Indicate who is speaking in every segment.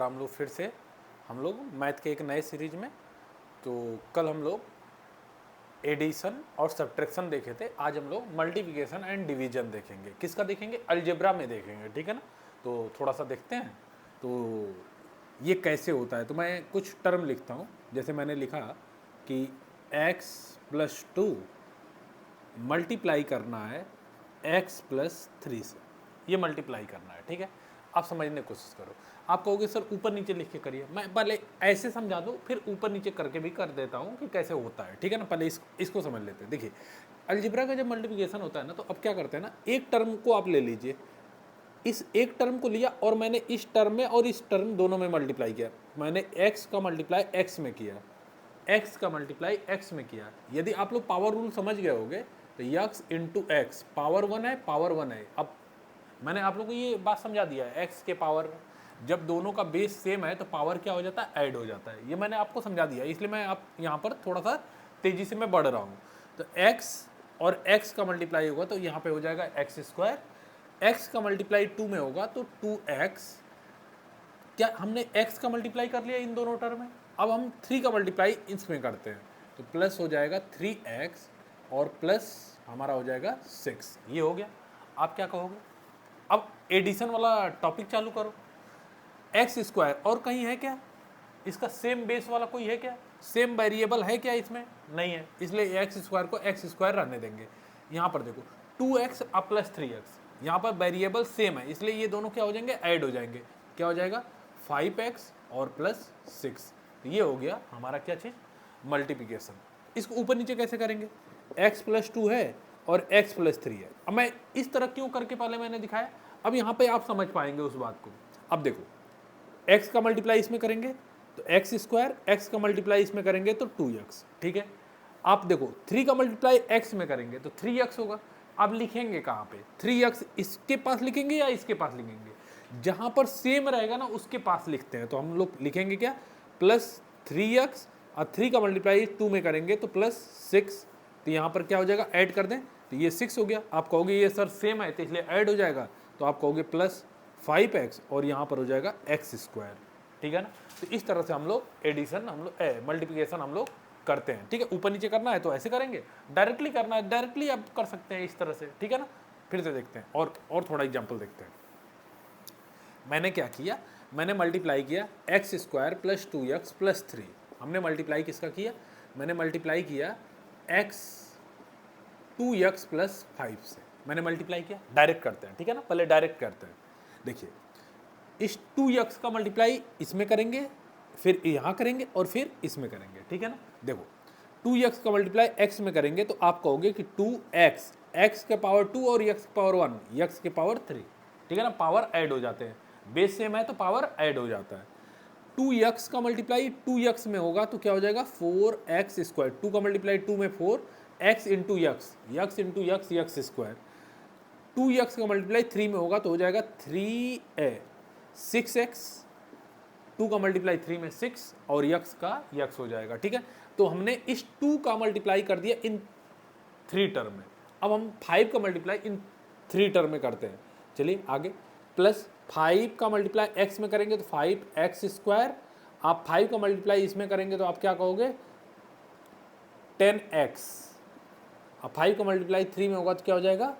Speaker 1: हम लोग फिर से मैथ के एक नए सीरीज में। तो कल हम लोग एडिशन और सब्ट्रैक्शन देखे थे। आज हम लोग मल्टीप्लिकेशन एंड डिवीजन देखेंगे। किसका देखेंगे? अलजेब्रा में देखेंगे, ठीक है ना। तो थोड़ा सा देखते हैं तो ये कैसे होता है। तो मैं कुछ टर्म लिखता हूँ। जैसे मैंने लिखा कि x + 2 मल्टीप्लाई करना है x + 3 से, ये मल्टीप्लाई करना है, ठीक है। आप समझने की कोशिश करो। आप कहोगे सर ऊपर नीचे लिख के करिए। मैं पहले ऐसे समझा दूँ, फिर ऊपर नीचे करके भी कर देता हूँ कि कैसे होता है, ठीक है ना। पहले इसको समझ लेते हैं। देखिए, अलजेब्रा का जब मल्टीप्लिकेशन होता है ना, तो अब क्या करते हैं ना, एक टर्म को आप ले लीजिए। इस एक टर्म को लिया और मैंने इस टर्म में और इस टर्म दोनों में मल्टीप्लाई किया। मैंने x का मल्टीप्लाई x में किया, x का मल्टीप्लाई x में किया। यदि आप लोग पावर रूल समझ गए होगे तो x इंटू एक्स, पावर 1 है, पावर 1 है। अब मैंने आप लोगों को ये बात समझा दिया है, x के पावर जब दोनों का बेस सेम है तो पावर क्या हो जाता है? ऐड हो जाता है। ये मैंने आपको समझा दिया, इसलिए मैं आप यहाँ पर थोड़ा सा तेज़ी से मैं बढ़ रहा हूँ। तो x और x का मल्टीप्लाई होगा तो यहाँ पे हो जाएगा x²। x का मल्टीप्लाई 2 में होगा तो 2x। क्या हमने x का मल्टीप्लाई कर लिया इन दोनों टर्म में? अब हम 3 का मल्टीप्लाई इसमें करते हैं तो प्लस हो जाएगा 3x और प्लस हमारा हो जाएगा 6। ये हो गया। आप क्या कहोगे? अब एडिशन वाला टॉपिक चालू करो। x² और कहीं है क्या? इसका सेम बेस वाला कोई है क्या? सेम वेरिएबल है क्या इसमें? नहीं है, इसलिए x² को x² रहने देंगे। यहाँ पर देखो 2x अब प्लस 3x, यहाँ पर वेरिएबल सेम है, इसलिए ये दोनों क्या हो जाएंगे? ऐड हो जाएंगे। क्या हो जाएगा? 5x और प्लस 6। तो ये हो गया हमारा क्या चीज़? मल्टीप्लिकेशन। इसको ऊपर नीचे कैसे करेंगे? x + 2 है और x + 3 है। अब मैं इस तरह क्यों करके पहले मैंने दिखाया, अब यहाँ पे आप समझ पाएंगे उस बात को। अब देखो, x का मल्टीप्लाई इसमें करेंगे तो x², x का मल्टीप्लाई इसमें करेंगे तो 2x, ठीक है। आप देखो 3 का मल्टीप्लाई x में करेंगे तो 3x होगा। अब लिखेंगे कहाँ पे? 3x इसके पास लिखेंगे या इसके पास लिखेंगे? जहाँ पर सेम रहेगा ना उसके पास लिखते हैं। तो हम लोग लिखेंगे क्या? +3x और 3 का मल्टीप्लाई 2 में करेंगे तो +6। तो यहाँ पर क्या हो जाएगा? ऐड कर दें तो ये 6 हो गया। आप कहोगे ये सर सेम है तो इसलिए ऐड हो जाएगा, तो आप कहोगे +5x और यहाँ पर हो जाएगा x², ठीक है ना। तो इस तरह से हम लोग एडिशन मल्टीप्लिकेशन हम लोग करते हैं, ठीक है। ऊपर नीचे करना है तो ऐसे करेंगे, डायरेक्टली करना है डायरेक्टली आप कर सकते हैं इस तरह से, ठीक है ना। फिर से देखते हैं और थोड़ा एग्जाम्पल देखते हैं। मैंने क्या किया? मैंने मल्टीप्लाई किया x² + 2x + 3। हमने मल्टीप्लाई किसका किया? मैंने मल्टीप्लाई किया x 2x + 5 से। मैंने मल्टीप्लाई किया। डायरेक्ट करते हैं, ठीक है ना, पहले डायरेक्ट करते हैं। देखिए, इस 2x का मल्टीप्लाई इसमें करेंगे, फिर यहाँ करेंगे और फिर इसमें करेंगे, ठीक है ना। देखो 2x का मल्टीप्लाई x में करेंगे तो आप कहोगे कि 2x, x के पावर 2 और x के पावर 1, x के पावर 3, ठीक है ना। पावर ऐड हो जाते हैं, बेस सेम है तो पावर ऐड हो जाता है। 2x का मल्टीप्लाई 2x में होगा तो क्या हो जाएगा? 4x²। 2 का मल्टीप्लाई 2 में 4, x into x, x² 2x का मल्टीप्लाई 3 में होगा तो हो जाएगा 6x। 2 का मल्टीप्लाई 3 में 6 और x का x हो जाएगा, ठीक है। तो हमने इस 2 का मल्टीप्लाई कर दिया इन 3 टर्म में। अब हम 5 का मल्टीप्लाई इन 3 टर्म में करते हैं। चलिए आगे, +5 का मल्टीप्लाई x में करेंगे तो 5x²। आप 5 का मल्टीप्लाई इसमें करेंगे तो आप क्या कहोगे? 10x। अब 5 का मल्टीप्लाई 3 में होगा तो क्या हो जाएगा?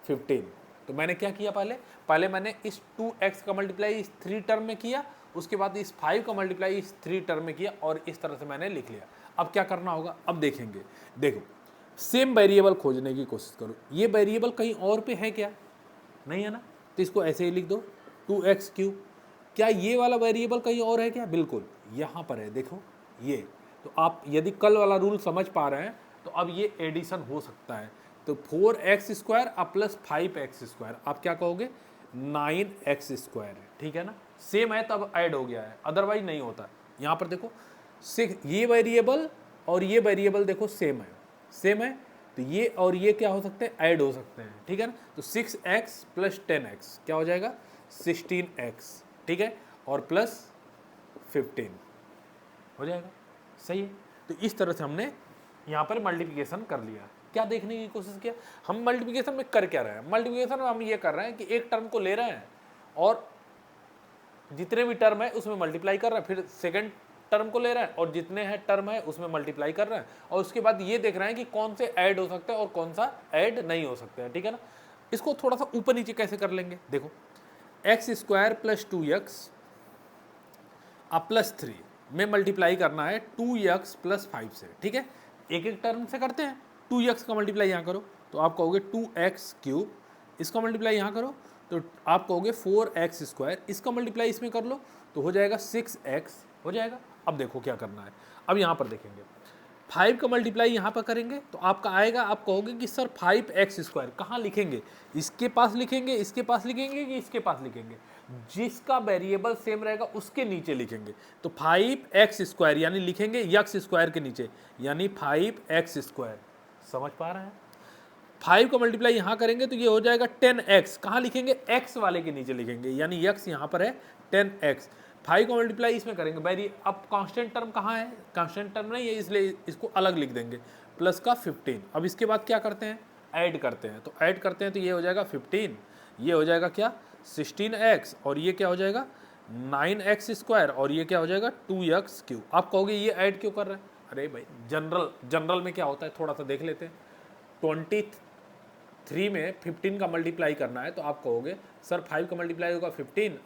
Speaker 1: 15। तो मैंने क्या किया? पहले मैंने इस 2x का मल्टीप्लाई इस 3 टर्म में किया, उसके बाद इस 5 का मल्टीप्लाई इस 3 टर्म में किया और इस तरह से मैंने लिख लिया। अब क्या करना होगा? अब देखेंगे। देखो, सेम वेरिएबल खोजने की कोशिश करो। ये वेरिएबल कहीं और पे है क्या? नहीं है ना, तो इसको ऐसे ही लिख दो 2x3। क्या ये वाला वेरिएबल कहीं और है क्या? बिल्कुल यहाँ पर है, देखो ये। तो आप यदि कल वाला रूल समझ पा रहे हैं तो अब ये एडिशन हो सकता है। तो 4x² अब +5x², आप क्या कहोगे? 9x², ठीक है ना। सेम है तब ऐड हो गया है, अदरवाइज नहीं होता। यहाँ पर देखो, ये वेरिएबल और ये वेरिएबल देखो सेम है, तो ये और ये क्या हो सकते हैं? ऐड हो सकते हैं, ठीक है ना। तो 6x + 10x क्या हो जाएगा? 16x, ठीक है, और +15 हो जाएगा, सही है। तो इस तरह से हमने यहाँ पर मल्टीप्लिकेशन कर लिया। क्या देखने की कोशिश किया? हम मल्टीप्लिकेशन में कर क्या रहे हैं? मल्टीप्लिकेशन में हम ये कर रहे हैं कि एक टर्म को ले रहे हैं और जितने भी टर्म है उसमें मल्टीप्लाई कर रहा है, फिर सेकंड टर्म को ले रहा है और जितने हैं टर्म है उसमें मल्टीप्लाई कर रहा है, और उसके बाद ये देख रहे हैं कि कौन से ऐड हो सकते हैं और कौन सा ऐड नहीं हो सकते हैं, ठीक है ना। इसको थोड़ा सा ऊपर नीचे कैसे कर लेंगे, देखो एक्स स्क्वायर प्लस 2x अब प्लस 3 में मल्टीप्लाई करना है 2x प्लस 5 से, ठीक है। एक एक टर्म से करते हैं, 2x का मल्टीप्लाई यहाँ करो तो आप कहोगे 2x क्यूब, इसका मल्टीप्लाई यहाँ करो तो आप कहोगे 4x स्क्वायर, इसका मल्टीप्लाई इसमें कर लो तो हो जाएगा 6x हो जाएगा। अब देखो क्या करना है, अब यहाँ पर देखेंगे 5 का मल्टीप्लाई यहाँ पर करेंगे तो आपका आएगा, आप कहोगे कि सर 5x स्क्वायर कहाँ लिखेंगे, इसके पास लिखेंगे, इसके पास लिखेंगे कि इसके पास लिखेंगे, जिसका वेरिएबल सेम रहेगा उसके नीचे लिखेंगे। तो 5x स्क्वायर यानी लिखेंगे x स्क्वायर के नीचे, यानी 5x स्क्वायर, समझ पा रहे हैं। 5 का मल्टीप्लाई यहाँ करेंगे तो ये हो जाएगा 10x, कहाँ लिखेंगे, x वाले के नीचे लिखेंगे, यानी x यहाँ पर है 10x। 5 का मल्टीप्लाई इसमें करेंगे, वेरी अब कांस्टेंट टर्म कहाँ है, कांस्टेंट टर्म नहीं है इसलिए इसको अलग लिख देंगे, प्लस का 15। अब इसके बाद क्या करते हैं, ऐड करते हैं, तो ऐड करते हैं तो ये हो जाएगा 15, ये हो जाएगा क्या 16x, और ये क्या हो जाएगा 9x स्क्वायर, और ये क्या हो जाएगा 2x क्यूब। आप कहोगे ये ऐड क्यों कर रहे हैं, अरे भाई जनरल में क्या होता है थोड़ा सा देख लेते हैं। 23 में 15 का मल्टीप्लाई करना है तो आप कहोगे सर 5 का मल्टीप्लाई होगा 15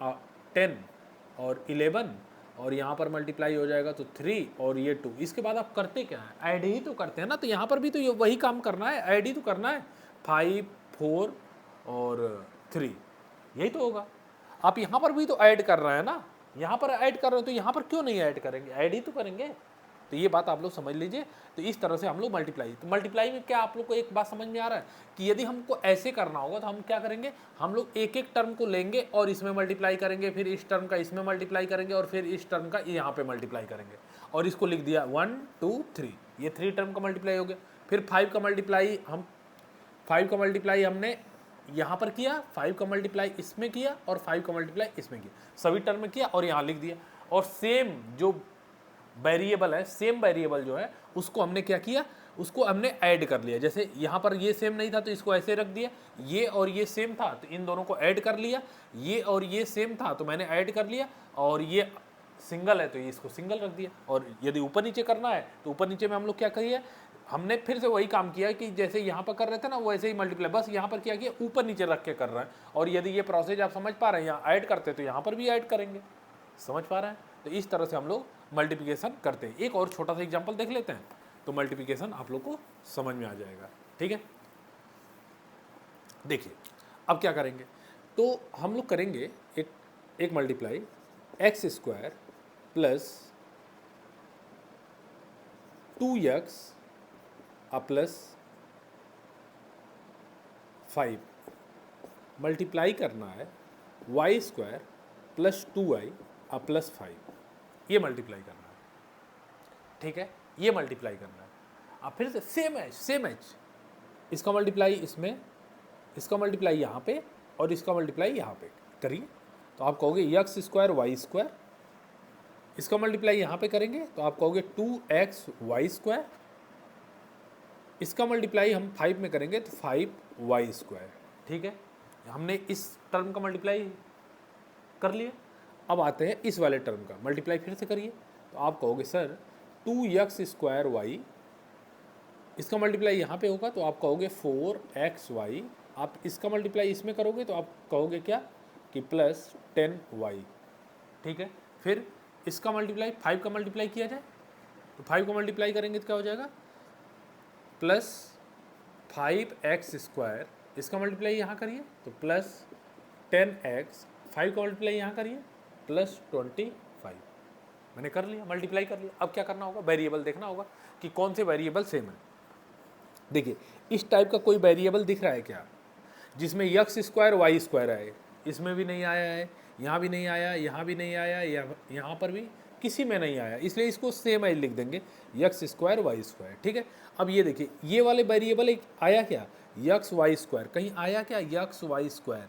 Speaker 1: 10 और 11 और यहाँ पर मल्टीप्लाई हो जाएगा तो 3 और ये 2। इसके बाद आप करते क्या है, ऐड ही तो करते हैं ना, तो यहाँ पर भी तो ये वही काम करना है, ऐड ही तो करना है, 5 4 और 3 यही तो होगा। आप यहाँ पर भी तो ऐड कर रहे हैं ना, यहाँ पर ऐड कर रहे हो तो यहाँ पर क्यों नहीं ऐड करेंगे, ऐड ही तो करेंगे। तो ये बात आप लोग समझ लीजिए। तो इस तरह से हम लोग मल्टीप्लाई, तो मल्टीप्लाई में क्या आप लोग को एक बात समझ में आ रहा है कि यदि हमको ऐसे करना होगा तो हम क्या करेंगे, हम लोग एक एक टर्म को लेंगे और इसमें मल्टीप्लाई करेंगे, फिर इस टर्म का इसमें मल्टीप्लाई करेंगे और फिर इस टर्म का यहाँ पे मल्टीप्लाई करेंगे, और इसको लिख दिया 1 2 3, ये 3 टर्म का मल्टीप्लाई हो गया। फिर 5 का मल्टीप्लाई हमने यहाँ पर किया, 5 का मल्टीप्लाई इसमें किया और 5 का मल्टीप्लाई इसमें किया, सभी टर्म में किया और यहाँ लिख दिया। और सेम जो वेरिएबल है, सेम वेरिएबल जो है उसको हमने क्या किया, उसको हमने ऐड कर लिया। जैसे यहाँ पर ये सेम नहीं था तो इसको ऐसे रख दिया, ये और ये सेम था तो इन दोनों को ऐड कर लिया, ये और ये सेम था तो मैंने ऐड कर लिया, और ये सिंगल है तो ये इसको सिंगल रख दिया। और यदि ऊपर नीचे करना है तो ऊपर नीचे में हम लोग क्या करिए, हमने फिर से वही काम किया कि जैसे यहाँ पर कर रहे थे ना वैसे ही मल्टीप्लाई, बस यहाँ पर क्या किया ऊपर नीचे रख के कर रहे हैं। और यदि ये प्रोसेस आप समझ पा रहे हैं, यहाँ ऐड करते तो यहाँ पर भी ऐड करेंगे, समझ पा रहे हैं। तो इस तरह से हम लोग मल्टीप्लिकेशन करते हैं। एक और छोटा सा एग्जांपल देख लेते हैं तो मल्टीप्लिकेशन आप लोग को समझ में आ जाएगा, ठीक है। देखिए अब क्या करेंगे, तो हम लोग करेंगे एक multiply x square plus 2x plus 5 multiply करना है Y square plus 2y plus 5, ये मल्टीप्लाई करना है, ठीक है, ये मल्टीप्लाई करना है। अब फिर से सेम एच, इसका मल्टीप्लाई इसमें, इसका मल्टीप्लाई यहाँ पे और इसका मल्टीप्लाई यहाँ पे करिए तो आप कहोगे एक्स स्क्वायर वाई स्क्वायर, इसका मल्टीप्लाई यहाँ पे करेंगे तो आप कहोगे 2x वाई स्क्वायर, इसका मल्टीप्लाई हम 5 में करेंगे तो 5y स्क्वायर, ठीक है। हमने इस टर्म का मल्टीप्लाई कर लिया। अब आते हैं इस वाले टर्म का मल्टीप्लाई, फिर से करिए तो आप कहोगे सर 2x स्क्वायर वाई, इसका मल्टीप्लाई यहाँ पे होगा तो आप कहोगे 4xy, आप इसका मल्टीप्लाई इसमें करोगे तो आप कहोगे क्या कि प्लस 10y, ठीक है। फिर इसका मल्टीप्लाई 5 का मल्टीप्लाई किया जाए तो 5 का मल्टीप्लाई करेंगे तो क्या हो जाएगा प्लस 5x स्क्वायर, इसका मल्टीप्लाई यहाँ करिए तो प्लस 10x, 5 का मल्टीप्लाई यहाँ करिए प्लस 25, मैंने कर लिया, मल्टीप्लाई कर लिया। अब क्या करना होगा, वेरिएबल देखना होगा कि कौन से वेरिएबल सेम है। देखिए इस टाइप का कोई वेरिएबल दिख रहा है क्या जिसमें एक्स स्क्वायर वाई स्क्वायर आए, इसमें भी नहीं आया है, यहाँ भी नहीं आया, यहाँ भी नहीं आया, यहाँ पर भी किसी में नहीं आया, इसलिए इसको सेम एज लिख देंगे एक्स स्क्वायर वाई स्क्वायर, ठीक है। अब ये देखिए ये वाले वेरिएबल एक आया क्या, एक्स वाई स्क्वायर, कहीं आया क्या x y square,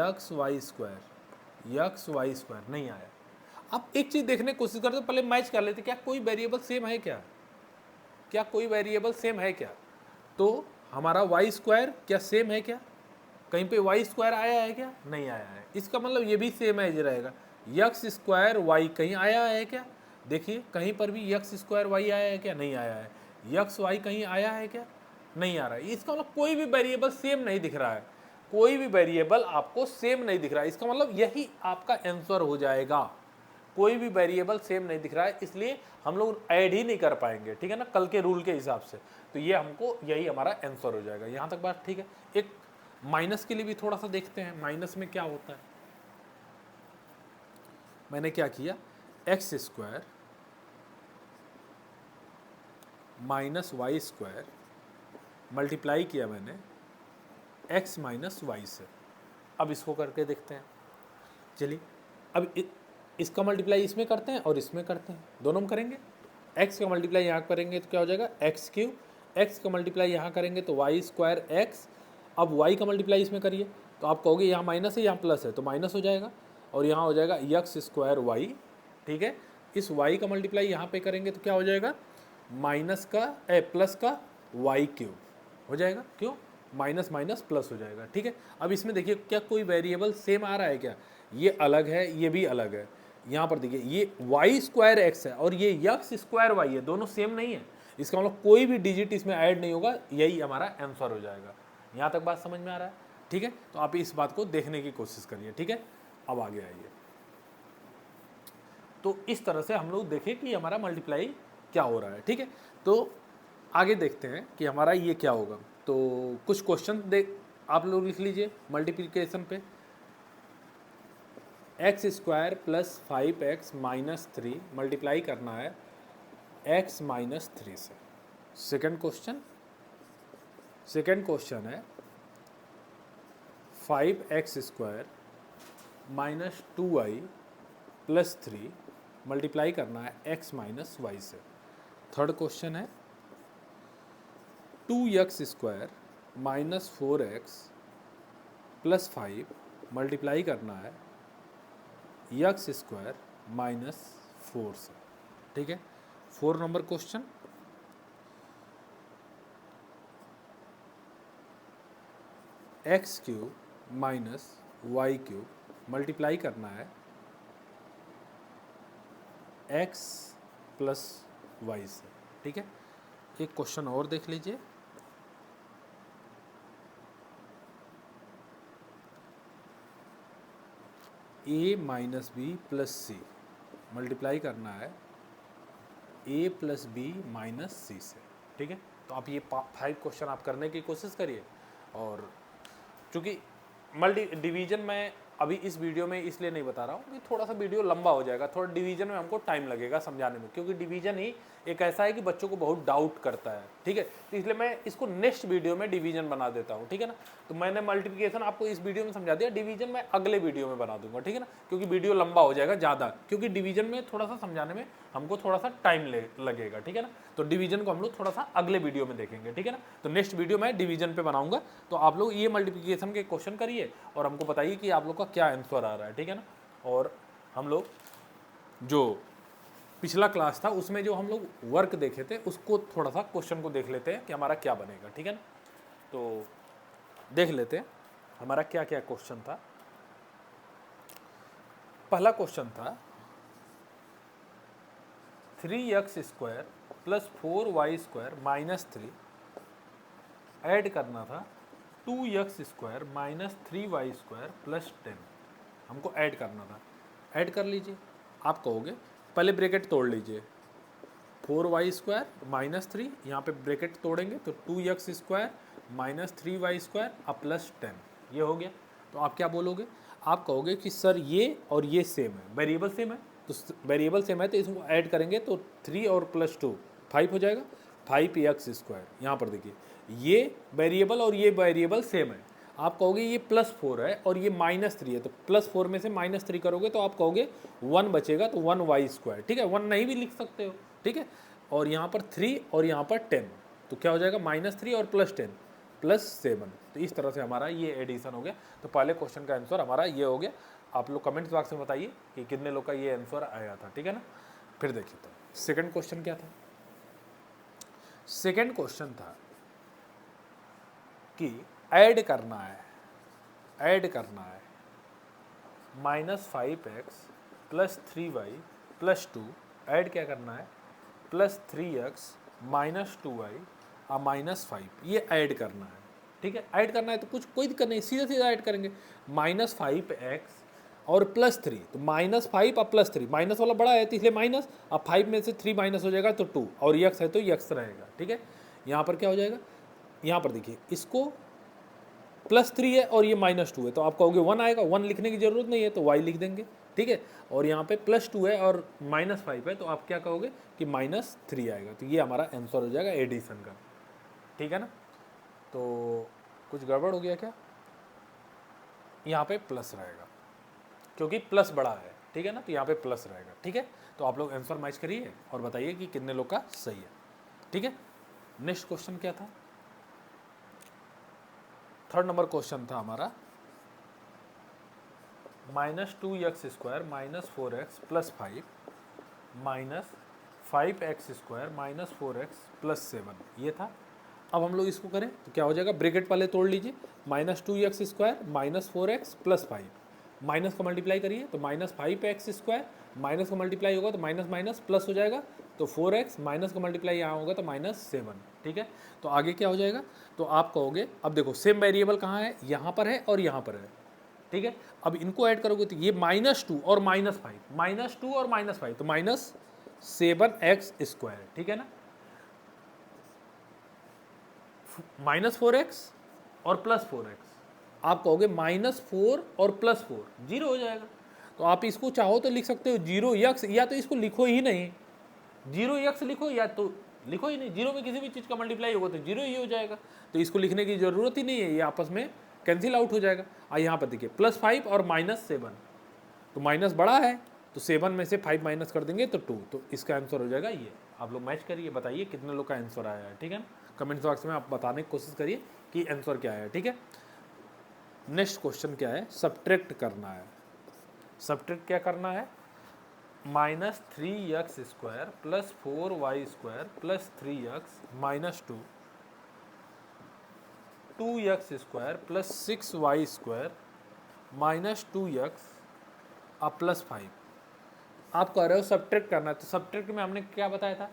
Speaker 1: x y square, x y square नहीं आया। अब एक चीज़ देखने की कोशिश करते, पहले मैच कर लेते क्या कोई वेरिएबल सेम है क्या, क्या कोई वेरिएबल सेम है क्या। तो हमारा वाई स्क्वायर क्या सेम है क्या, कहीं पे वाई स्क्वायर आया है क्या, नहीं आया है, इसका मतलब ये भी सेम एज रहेगा, यक्स स्क्वायर वाई कहीं आया है क्या? देखिए कहीं पर भी यक्स स्क्वायर वाई आया है क्या? नहीं आया है। यक्स वाई कहीं आया है क्या? नहीं आ रहा है। इसका मतलब कोई भी वेरिएबल सेम नहीं दिख रहा है, कोई भी वेरिएबल आपको सेम नहीं दिख रहा है। इसका मतलब यही आपका आंसर हो जाएगा, कोई भी वेरिएबल सेम नहीं दिख रहा है, इसलिए हम लोग ऐड ही नहीं कर पाएंगे, ठीक है ना, कल के रूल के हिसाब से। तो ये हमको यही हमारा आंसर हो जाएगा। यहाँ तक बात ठीक है। एक माइनस के लिए भी थोड़ा सा देखते हैं, माइनस में क्या होता है। मैंने क्या किया, x square minus y square multiply किया मैंने एक्स माइनस वाई से। अब इसको करके देखते हैं। चलिए अब इसका मल्टीप्लाई इसमें करते हैं और इसमें करते हैं, दोनों में करेंगे। एक्स का मल्टीप्लाई यहाँ करेंगे तो क्या हो जाएगा, एक्स क्यूब। एक्स का मल्टीप्लाई यहाँ करेंगे तो वाई स्क्वायर एक्स। अब वाई का मल्टीप्लाई इसमें करिए तो आप कहोगे यहाँ माइनस है यहाँ प्लस है, तो माइनस हो जाएगा और यहाँ हो जाएगा यक्स स्क्वायर वाई, ठीक है। इस वाई का मल्टीप्लाई यहाँ पे करेंगे तो क्या हो जाएगा, माइनस का प्लस का वाई क्यूब हो जाएगा। क्यों, माइनस माइनस प्लस हो जाएगा, ठीक है। अब इसमें देखिए क्या कोई वेरिएबल सेम आ रहा है क्या, ये अलग है ये भी अलग है। यहाँ पर देखिए ये वाई स्क्वायर एक्स है और ये यक्स स्क्वायर वाई है, दोनों सेम नहीं है। इसका मतलब कोई भी डिजिट इसमें ऐड नहीं होगा, यही हमारा आंसर हो जाएगा। यहाँ तक बात समझ में आ रहा है, ठीक है। तो आप इस बात को देखने की कोशिश करिए, ठीक है। अब आगे आइए। तो इस तरह से हम लोग देखें कि हमारा मल्टीप्लाई क्या हो रहा है, ठीक है। तो आगे देखते हैं कि हमारा ये क्या होगा। तो कुछ क्वेश्चन देख आप लोग लिख लीजिए मल्टीप्लिकेशन पे। X square plus 5x minus 3 multiply करना है x माइनस 3 से। सेकेंड क्वेश्चन है 5x square minus 2y plus 3 multiply करना है x माइनस वाई से। थर्ड क्वेश्चन है 2x square minus 4x plus 5 multiply करना है यक्स स्क्वायर माइनस 4 से, ठीक है। 4 number question x cube minus y cube multiply करना है एक्स प्लस वाई से, ठीक है। एक क्वेश्चन और देख लीजिए। ए minus B plus C multiply करना है ए प्लस बी माइनस सी से, ठीक है। तो आप ये 5 क्वेश्चन आप करने की कोशिश करिए। और चूँकि मल्टी डिवीजन में अभी इस वीडियो में इसलिए नहीं बता रहा हूँ कि थोड़ा सा वीडियो लंबा हो जाएगा, थोड़ा डिवीजन में हमको टाइम लगेगा समझाने में, क्योंकि डिवीजन ही एक ऐसा है कि बच्चों को बहुत डाउट करता है, ठीक है। तो इसलिए मैं इसको नेक्स्ट वीडियो में डिवीजन बना देता हूँ, ठीक है ना। तो मैंने मल्टीप्लिकेशन आपको इस वीडियो में समझा दिया, डिवीजन मैं अगले वीडियो में बना दूंगा, ठीक है ना, क्योंकि वीडियो लंबा हो जाएगा ज़्यादा, क्योंकि डिवीजन में थोड़ा सा समझाने में हमको थोड़ा सा टाइम लगेगा, ठीक है ना। तो डिवीजन को हम लोग थोड़ा सा अगले वीडियो में देखेंगे, ठीक है ना। तो नेक्स्ट वीडियो मैं डिवीजन पे बनाऊंगा। तो आप लोग ये मल्टीप्लिकेशन के क्वेश्चन करिए और हमको बताइए कि आप लोग का क्या आंसर आ रहा है, ठीक है ना। और हम लोग जो पिछला क्लास था उसमें जो हम लोग वर्क देखे थे उसको थोड़ा सा क्वेश्चन को देख लेते हैं कि हमारा क्या बनेगा, ठीक है ना। तो देख लेते हैं हमारा क्या क्या क्वेश्चन था। पहला क्वेश्चन था 3x square plus 4y square minus 3 add करना था 2x square minus 3y square plus 10, हमको ऐड करना था। ऐड कर लीजिए। आप कहोगे पहले ब्रैकेट तोड़ लीजिए, 4y स्क्वायर माइनस 3, यहाँ पे ब्रैकेट तोड़ेंगे तो 2x square minus 3y square अब प्लस 10, ये हो गया। तो आप क्या बोलोगे, आप कहोगे कि सर ये और ये सेम है, वेरिएबल सेम है, तो वेरिएबल सेम है तो इसको ऐड करेंगे तो 3 और प्लस 2 5 हो जाएगा, 5x स्क्वायर। यहाँ पर देखिए ये वेरिएबल और ये वेरिएबल सेम है। आप कहोगे ये प्लस 4 है और ये माइनस 3 है, तो प्लस 4 में से माइनस 3 करोगे तो आप कहोगे 1 बचेगा, तो 1y स्क्वायर, ठीक है। 1 नहीं भी लिख सकते हो, ठीक है। और यहाँ पर 3 और यहाँ पर 10, तो क्या हो जाएगा माइनस 3 और प्लस 10 प्लस 7। तो इस तरह से हमारा ये एडिशन हो गया। तो पहले क्वेश्चन का आंसर हमारा ये हो गया। आप लोग कमेंट बॉक्स में बताइए कि कितने लोग का ये आंसर आया था, ठीक है ना। फिर देखिए तो सेकंड क्वेश्चन क्या था। सेकंड क्वेश्चन था कि ऐड करना है minus 5x plus 3y plus 2, add क्या करना है, प्लस 3x माइनस 2y और माइनस 5, ये ऐड करना है। ठीक है, ऐड करना है तो कुछ कोई दिक्कत नहीं, सीधा सीधा ऐड करेंगे। माइनस 5x और प्लस 3, तो माइनस 5 और प्लस 3, माइनस वाला बड़ा है तो इसलिए माइनस, अब 5 में से 3 माइनस हो जाएगा तो 2, और x है तो x रहेगा। ठीक है, यहाँ पर क्या हो जाएगा, यहाँ पर देखिए इसको प्लस 3 है और ये माइनस 2 है, तो आप कहोगे 1 आएगा, 1 लिखने की जरूरत नहीं है तो y लिख देंगे। ठीक है, और यहाँ पे प्लस 2 है और माइनस 5 है, तो आप क्या कहोगे कि माइनस 3 आएगा। तो ये हमारा आंसर हो जाएगा एडिशन का। ठीक है ना, तो कुछ गड़बड़ हो गया क्या, यहाँ पे प्लस रहेगा क्योंकि प्लस बड़ा है। ठीक है ना, तो यहाँ पे प्लस रहेगा। ठीक है, तो आप लोग आंसर मैच करिए और बताइए कि कितने लोग का सही है। ठीक है, नेक्स्ट क्वेश्चन क्या था, थर्ड नंबर क्वेश्चन था हमारा, -2x² minus 4x plus 5 minus 5x² minus 4x plus 7, ये था। अब हम लोग इसको करें तो क्या हो जाएगा, ब्रैकेट वाले तोड़ लीजिए, -2x² minus 4x plus 5, minus का मल्टीप्लाई करिए तो -5x², माइनस का मल्टीप्लाई होगा तो माइनस माइनस प्लस हो जाएगा, तो 4x माइनस का मल्टीप्लाई यहाँ होगा तो -7। ठीक है, तो आगे क्या हो जाएगा, तो आप कहोगे, अब देखो सेम वेरिएबल कहाँ है, यहाँ पर है और यहाँ पर है। ठीक है, अब इनको ऐड करोगे तो ये -2 और -5, -2 और -5 तो -7x²। ठीक है ना, -4x और +4x, आप कहोगे -4 और +4, 0 हो जाएगा। तो आप इसको चाहो तो लिख सकते हो 0x, या तो इसको लिखो ही नहीं, 0x लिखो या तो लिखो ही नहीं, 0 में किसी भी चीज़ का मल्टीप्लाई होगा तो 0 ही हो जाएगा, तो इसको लिखने की ज़रूरत ही नहीं है, ये आपस में कैंसिल आउट हो जाएगा। और यहाँ पर देखिए +5 और -7, तो माइनस बड़ा है तो 7 में से 5 माइनस कर देंगे तो 2, तो इसका आंसर हो जाएगा ये। आप लोग मैच करिए, बताइए कितने लोग का आंसर आया है। ठीक है ना, कमेंट बॉक्स में आप बताने की कोशिश करिए कि आंसर क्या है। ठीक है, नेक्स्ट क्वेश्चन क्या है, सब्ट्रैक्ट करना है। सब्ट्रैक्ट क्या करना है, -3x² plus 4y² plus 3x minus 2, 2x² plus 6y² minus 2x और प्लस 5। आप कह रहे हो सब्ट्रैक्ट करना है, तो सब्ट्रैक्ट में हमने क्या बताया था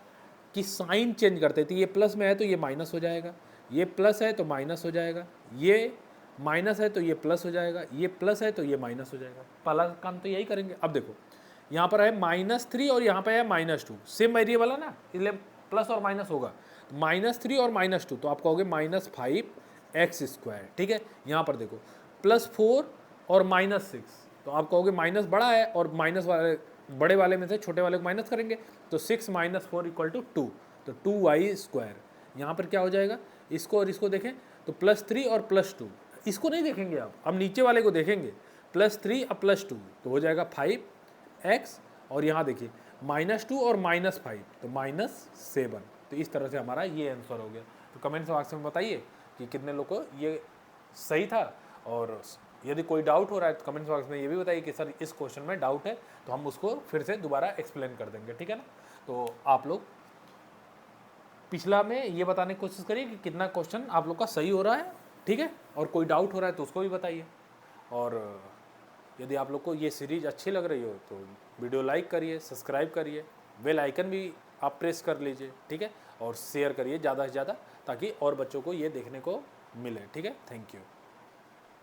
Speaker 1: कि साइन चेंज करते थे, ये प्लस में है तो ये माइनस हो जाएगा, ये प्लस है तो माइनस हो जाएगा, ये माइनस है तो ये प्लस हो जाएगा, ये प्लस है तो ये माइनस हो जाएगा। पहला काम तो यही करेंगे। अब देखो यहाँ पर है -3 और यहाँ पर है -2, सेम वेरिएबल है ना, इसलिए प्लस और माइनस होगा, -3 और -2, तो आप कहोगे -5x²। ठीक है, यहाँ पर देखो +4 और -6, तो आप कहोगे माइनस बड़ा है और माइनस वाले बड़े वाले में से छोटे वाले को माइनस करेंगे तो 6 - 4 = 2, तो 2y²। यहाँ पर क्या हो जाएगा, इसको और इसको देखें तो +3 और +2, इसको नहीं देखेंगे आप, अब नीचे वाले को देखेंगे, +3 और +2 तो हो जाएगा 5x, और यहाँ देखिए -2 और -5 तो -7। तो इस तरह से हमारा ये आंसर हो गया। तो कमेंट बॉक्स में बताइए कि कितने लोग को ये सही था, और यदि कोई डाउट हो रहा है तो कमेंट बॉक्स में ये भी बताइए कि सर इस क्वेश्चन में डाउट है, तो हम उसको फिर से दोबारा एक्सप्लेन कर देंगे। ठीक है ना, तो आप लोग पिछला में ये बताने की कोशिश करिए कि कितना क्वेश्चन आप लोग का सही हो रहा है। ठीक है, और कोई डाउट हो रहा है तो उसको भी बताइए, और यदि आप लोग को ये सीरीज़ अच्छी लग रही हो तो वीडियो लाइक करिए, सब्सक्राइब करिए, बेल आइकन भी आप प्रेस कर लीजिए। ठीक है, और शेयर करिए ज़्यादा से ज़्यादा, ताकि और बच्चों को ये देखने को मिले। ठीक है, थैंक यू।